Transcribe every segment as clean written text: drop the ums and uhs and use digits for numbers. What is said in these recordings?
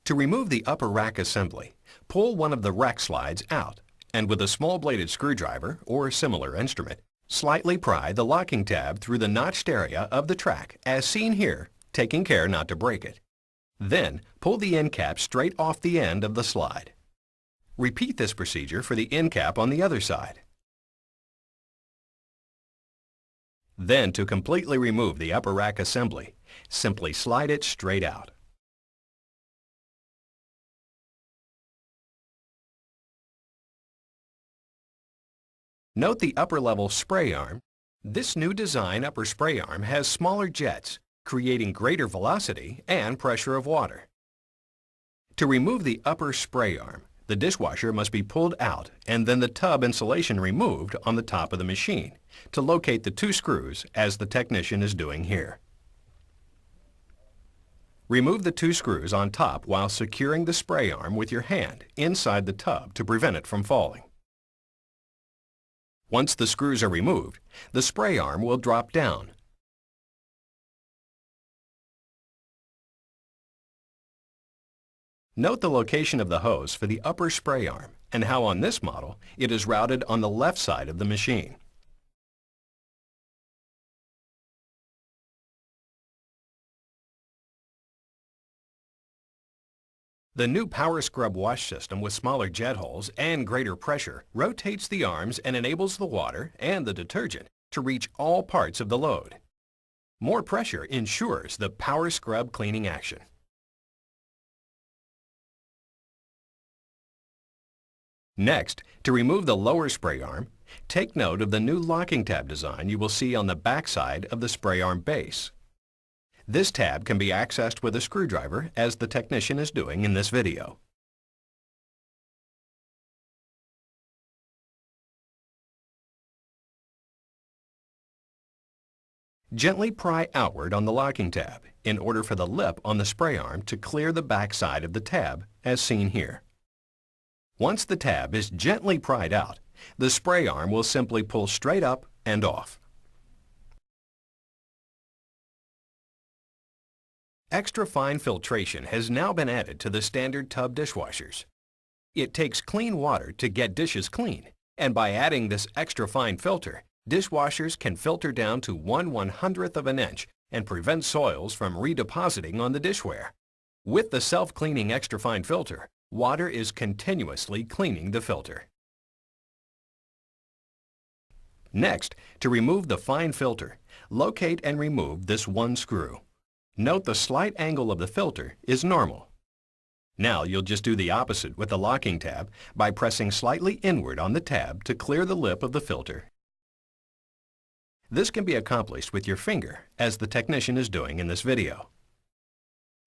To remove the upper rack assembly, pull one of the rack slides out and with a small bladed screwdriver or similar instrument, slightly pry the locking tab through the notched area of the track as seen here, taking care not to break it. Then, pull the end cap straight off the end of the slide. Repeat this procedure for the end cap on the other side. Then, to completely remove the upper rack assembly, simply slide it straight out. Note the upper level spray arm. This new design upper spray arm has smaller jets, creating greater velocity and pressure of water. To remove the upper spray arm, the dishwasher must be pulled out and then the tub insulation removed on the top of the machine to locate the two screws as the technician is doing here. Remove the two screws on top while securing the spray arm with your hand inside the tub to prevent it from falling. Once the screws are removed, the spray arm will drop down. Note the location of the hose for the upper spray arm and how on this model it is routed on the left side of the machine. The new Power Scrub wash system with smaller jet holes and greater pressure rotates the arms and enables the water and the detergent to reach all parts of the load. More pressure ensures the Power Scrub cleaning action. Next, to remove the lower spray arm, take note of the new locking tab design you will see on the back side of the spray arm base. This tab can be accessed with a screwdriver as the technician is doing in this video. Gently pry outward on the locking tab in order for the lip on the spray arm to clear the back side of the tab as seen here. Once the tab is gently pried out, the spray arm will simply pull straight up and off. Extra fine filtration has now been added to the standard tub dishwashers. It takes clean water to get dishes clean, and by adding this extra fine filter, dishwashers can filter down to 1/100th of an inch and prevent soils from redepositing on the dishware. With the self-cleaning extra fine filter, water is continuously cleaning the filter. Next, to remove the fine filter, locate and remove this one screw. Note the slight angle of the filter is normal. Now you'll just do the opposite with the locking tab by pressing slightly inward on the tab to clear the lip of the filter. This can be accomplished with your finger, as the technician is doing in this video.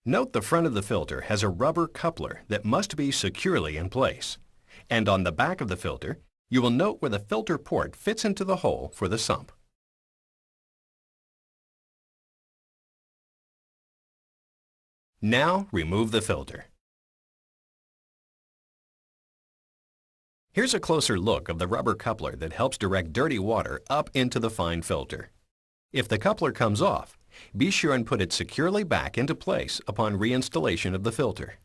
Note the front of the filter has a rubber coupler that must be securely in place. And on the back of the filter, you will note where the filter port fits into the hole for the sump. Now remove the filter. Here's a closer look of the rubber coupler that helps direct dirty water up into the fine filter. If the coupler comes off, be sure and put it securely back into place upon reinstallation of the filter.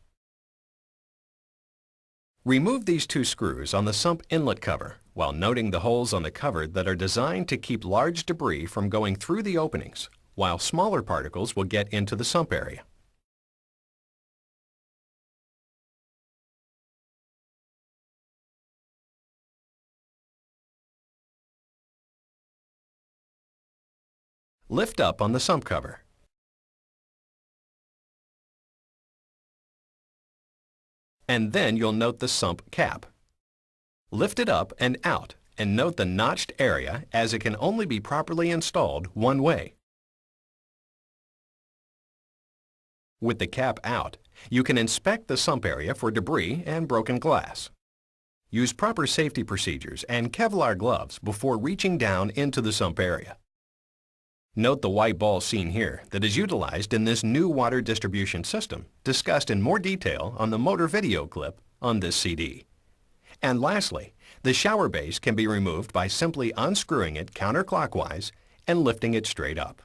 Remove these two screws on the sump inlet cover while noting the holes on the cover that are designed to keep large debris from going through the openings, while smaller particles will get into the sump area. Lift up on the sump cover. And then you'll note the sump cap. Lift it up and out and note the notched area as it can only be properly installed one way. With the cap out, you can inspect the sump area for debris and broken glass. Use proper safety procedures and Kevlar gloves before reaching down into the sump area. Note the white ball seen here that is utilized in this new water distribution system, discussed in more detail on the motor video clip on this CD. And lastly, the shower base can be removed by simply unscrewing it counterclockwise and lifting it straight up.